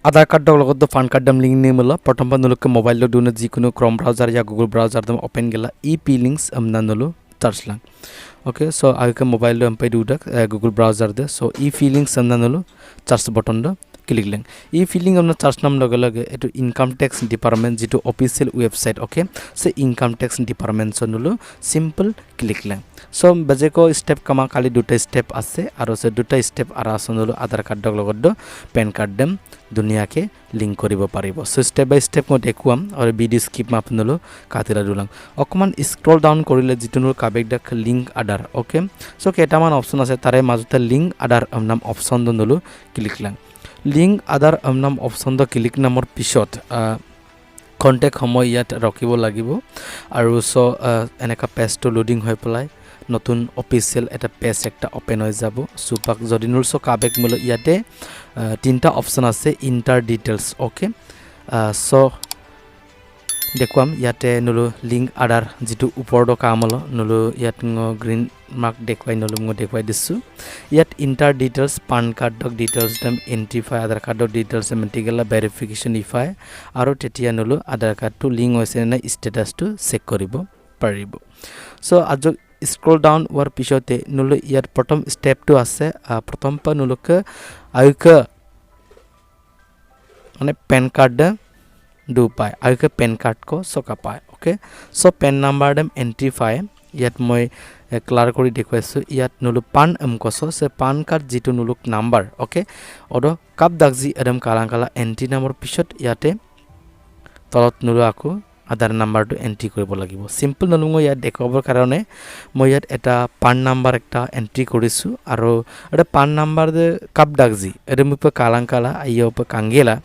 আধাৰ কাৰ্ডৰ লগত পান কাৰ্ডম লিংক নিমল প্ৰথম নলুকে মোবাইলত দুনে যিকোনো ক্ৰম ব্ৰাউজাৰ ইয়া গুগল ব্ৰাউজাৰ দম ওপেন গেলা পি লিংকস আমনা নলু চার্জলাং ওকে সো আইকে মোবাইল লো এমপাই দুডাক গুগল ব্রাউজার দে সো ফিলিংস আমনা নলু চার্জ বটন দ ক্লিক লেং ফিলিং আমনা চার্জ নাম লগে লগে এটো ইনকাম ট্যাক্স ডিপার্টমেন্ট যেটো অফিসিয়াল ওয়েবসাইট ওকে সে ইনকাম ট্যাক্স ডিপার্টমেন্ট নলু সিম্পল ক্লিক লেং সো বাজেকো স্টেপ কামা খালি দুটা স্টেপ আছে আর সে দুটা স্টেপ আর আসনলু আধার কাৰ্ডৰ লগত পেন কাৰ্ড দেম দুনিয়াকে লিংক কৰিব পাৰিব সো স্টেপ বাই স্টেপ মই দেখুৱাম আৰু ভিডিও স্কিপ মা আপোনালো কাটিৰা দুলাং অকমান স্ক্ৰল ডাউন কৰিলে যিটোনৰ কাবেক দেখ লিংক আধাৰ ওকে সো কেইটামান অপচন আছে তাৰে মাজতে লিংক আধাৰ নাম অপচন দনলো ক্লিক লাং লিংক আধাৰ নাম অপচন দ ক্লিক নামৰ পিছত কন্টেক্ট সময় ইয়াত ৰখিব লাগিব আৰু সো এনেকা পেজটো লোডিং হৈ পলাই নতুন অফিসিয়াল এটা পেজ একটা ওপেন হৈ যাব সুপাক যদি নুলছ কাবেক মূল ইয়াতে তিনটা অপশন আছে ইন্টার ডিটেইলস ওকে সো দেখুৱাম ইয়াতে নুলু লিংক আধাৰ যেটো ওপৰ দ কামল নুলু ইয়াত গ্ৰীন মাৰ্ক দেখুৱাই নুলু মই দেখুৱাই দিছো ইয়াত ইন্টাৰ ডিটেইলস পান কাৰ্ড দ ডিটেইলস দম এন্ট্ৰিফাই আধাৰ কাৰ্ড দ ডিটেইলস মেন্টিগেলা ভেৰিফিকেশন ইফাই আৰু তেতিয়া নুলু আধাৰ কাৰ্ডটো লিংক হৈছে নে ষ্টেটাসটো চেক কৰিব পাৰিব সো আজ স্ক্ৰল ডাউন হোৱাৰ পিছতে নুলু ইয়াৰ প্ৰথম ষ্টেপটো আছে প্ৰথম পা নুলুকে আইকে মানে পেন কাৰ্ড দু পায় আইকে পেন কাৰ্ড কো সকা পায় ওকে সো পেন নাম্বাৰ দেম এন্ট্ৰি পায় ইয়াত মই ক্লিয়াৰ কৰি দেখুৱাইছো ইয়াত নুলু পান কসো সে পান কাৰ্ড যেটো নুলুক নাম্বাৰ ওকে অড কাপ দাগজি এদম কালাংকালা এন্ট্ৰি নামৰ পিছত ইয়াতে তলত নুলু আকো আধাৰ নাম্বাৰটো এন্ট্ৰি কৰিব লাগিব সিম্পল নলুঙ ইয়াত দেখাবৰ কাৰণে মই ইয়াত এটা পান নাম্বাৰ একটা এন্ট্ৰি কৰিছো আৰু এটা পান নাম্বাৰ দে কাপ দাগজি এদম উপ কালাংকালা আইয়া উপ কাংগেলা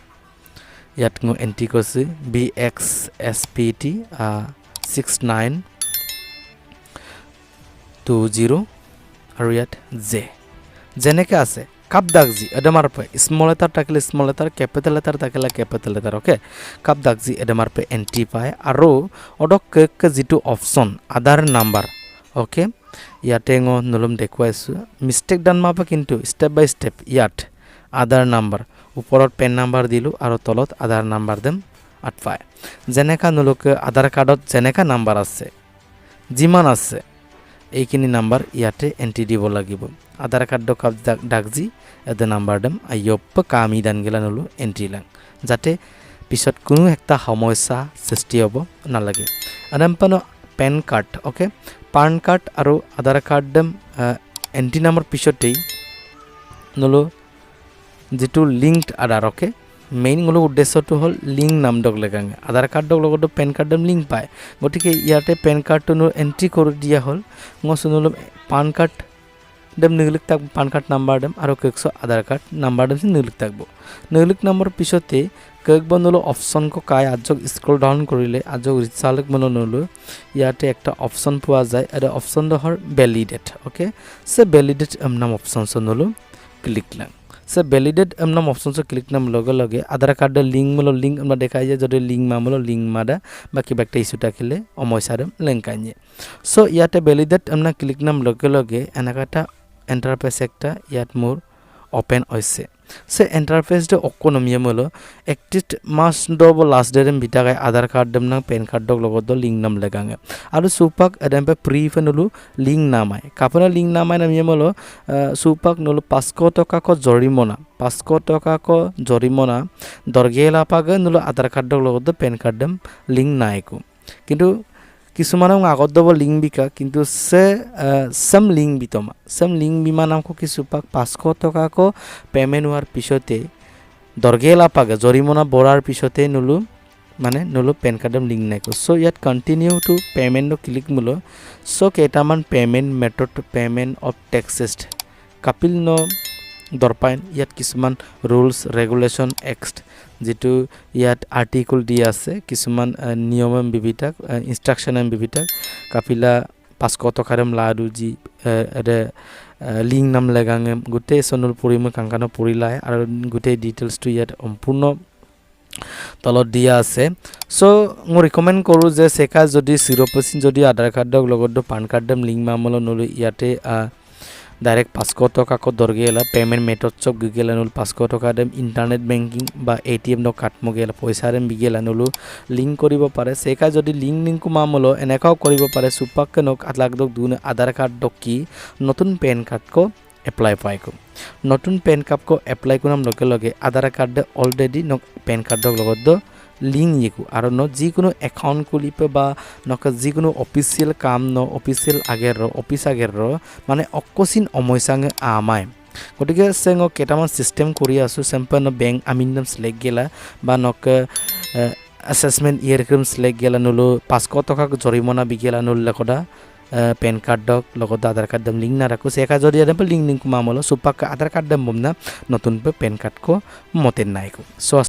ইয়াত মই এন্ট্রি কৰিছো BXSPT 6920 আৰু ইয়াত জে যেনেকে আছে কাপ দাগজি এডমাৰ পে স্মল লেটাৰ থাকিলে স্মল লেটাৰ ক্যাপিটাল লেটাৰ থাকিলে ক্যাপিটাল লেটাৰ ওকে কাপ দাগজি এডমাৰ পে এন্ট্ৰি পায় আৰু অডক কেক যেটো অপচন আধাৰ নাম্বাৰ ওকে ইয়াতে নলম দেখুৱাইছো মিস্টেক ডান মাপা কিন্তু স্টেপ বাই স্টেপ ইয়াত আধাৰ নাম্বাৰ ওপৰত পেন নাম্বাৰ দিলু আৰু তলত আধাৰ নাম্বাৰ দেম আটফায় যেনেকা নলকে আধাৰ কাৰ্ডত যেনেকা নাম্বাৰ আছে জিমান আছে এইখিনি নাম্বাৰ ইয়াতে এন্ট্ৰি দিব লাগিব আধাৰ কাৰ্ড কাপ দাগজি এদ নাম্বাৰ দেম আইয়প কামি দান গেলা নলু এন্ট্রি লাং যাতে পিছত কোনো একটা সমস্যা সৃষ্টি হ'ব নালাগে আদামপন PAN card okay PAN card আৰু আধাৰ কাৰ্ড দেম এন্ট্ৰি নামৰ পিছতেই নলু যেটো লিংকড আধাৰ ওকে মেইন গলো উদ্দেশ্যটো হল লিংক নাম দক লেগাঙে আধাৰ কাৰ্ডৰ লগত পেন কাৰ্ডম লিংক পায় গতিকে ইয়াতে পেন কাৰ্ডটো এন্ট্ৰি কৰি দিয়া হল মসনুল পান কাৰ্ড দেম নিলিক তাক পান কাৰ্ড নাম্বাৰ দেম আৰু কেকসো আধাৰ কাৰ্ড নাম্বাৰ দেম নিলিক তাকব নিলিক নামৰ পিছতে কেক বনলো অপশন কো কাই আজক স্ক্ৰল ডাউন কৰিলে আজক ৰিচালক বনলো ইয়াতে একটা অপশন পোৱা যায় এটা অপশন দহৰ ভ্যালিডেট ওকে সে ভ্যালিডেট নাম অপশন সনলো ক্লিক লাং সে ভ্যালিডেট নাম অপশন সে ক্লিক নাম লগে লগে আধাৰ কাৰ্ডৰ লিংক আমরা দেখাই যায় যদি লিংক মামলো লিংক মাদা বাকি একটা ইস্যু থাকিলে অময়সারম লিংক আইনে সো ইয়াতে ভ্যালিডেট নাম ক্লিক নাম লগে লগে এনেকাটা ইন্টারফেস একটা ইয়াত মোর ওপেন হইছে সে ইন্টারফেস দে অকোনমিয়াম হলো একটিট মাস ডব লাস্ট ডেম বিটাগাই আধাৰ কাৰ্ড দেম না পেন কাৰ্ড লগত লিংক নাম লাগাঙে আৰু সুপাক এডেমপে প্রি ফেনলু লিংক নামাই কাপনা লিংক নামাই নামিয়াম হলো সুপাক নলু 500 টকা কো জরিমনা 500 টকা কো জরিমনা দরগেলা পাগে নলু আধাৰ কাৰ্ড লগত পেন কাৰ্ড দেম লিংক নাইকো কিন্তু কিছুমানক আগত দব লিংক বিকা কিন্তু সে সাম লিংক বিতমা সাম লিংক বিমা নামকো কিছু পাক 500 টকা কো পেমেন্ট হোৱাৰ পিছতে দৰগেলা পাগে জৰিমনা বৰাৰ পিছতে নলু মানে নলু পেন কাৰ্ডম লিংক নাইকো সো ইয়াত কন্টিনিউ টু পেমেন্ট ক্লিক মুলো সো কেটামান payment method payment of taxes কাপিল ন দরপাইন ইয়াত কিছুমান রুলস রেগুলেশন এক্ট যেটো ইয়াত আর্টিকল দি আছে কিছুমান নিয়ম বিবিধক ইনস্ট্রাকশন বিবিধক কাপিলা 500 টকারম লাডু জি লিংক নাম লাগাঙে গুটে সনুল পরিম কাঙ্কানো পরিলাই আর গুটে ডিটেইলস টু ইয়াত সম্পূর্ণ তলত দিয়া আছে সো মই রিকমেন্ড কৰো যে সেকা যদি 0% যদি আধাৰ কাৰ্ডৰ লগত পান কাৰ্ডম লিংক মামলো নলু ইয়াতে ডাইরেক্ট 500 টাকা কো দরগেলা পেমেন্ট মেথড চক গেলা নুল 500 টাকা দেম ইন্টারনেট বেংকিং বা এটিএম ন কাটমো গেলা পয়সা দেম বিগেলা নুলু লিংক কৰিব পাৰে সেকা যদি লিংক মামলো এনেকাও কৰিব পাৰে সুপাকে নক আতলাক দক দুন আধার কার্ড দক কি নতুন পেন কার্ড কো এপ্লাই পাইকো নতুন পেন কার্ড কো এপ্লাই কোনাম লগে লগে আধার কার্ড অলরেডি নক পেন কার্ড দক লগত দ লিংক ইকু আর ন যিকোনো একাউন্ট খুলিপে বা নক যিকোনো অফিসিয়াল কাম ন অফিসিয়াল অফিস আগের মানে অকসিন অময়সাঙে আমায় গতিকে চেঙ কেইটামান চিষ্টেম কৰি আছোঁ চেম্পল বেংক আমিনম সিলেক্ট গেলা বা নক অ্যাসেসমেন্ট ইয়ারক্রম সিলেক্ট গেলা নুলো 500 টাকা জরিমানা বিগেলা নুল লগদা পেন কার্ড ডক লগত আধার কার্ড দম লিঙ্ক না রাখো সেকা যদি আদম লিঙ্ক মামলো সুপাক আধার কার্ড দম বমনা নতুন পেন কার্ড কো মতেন নাইকো সো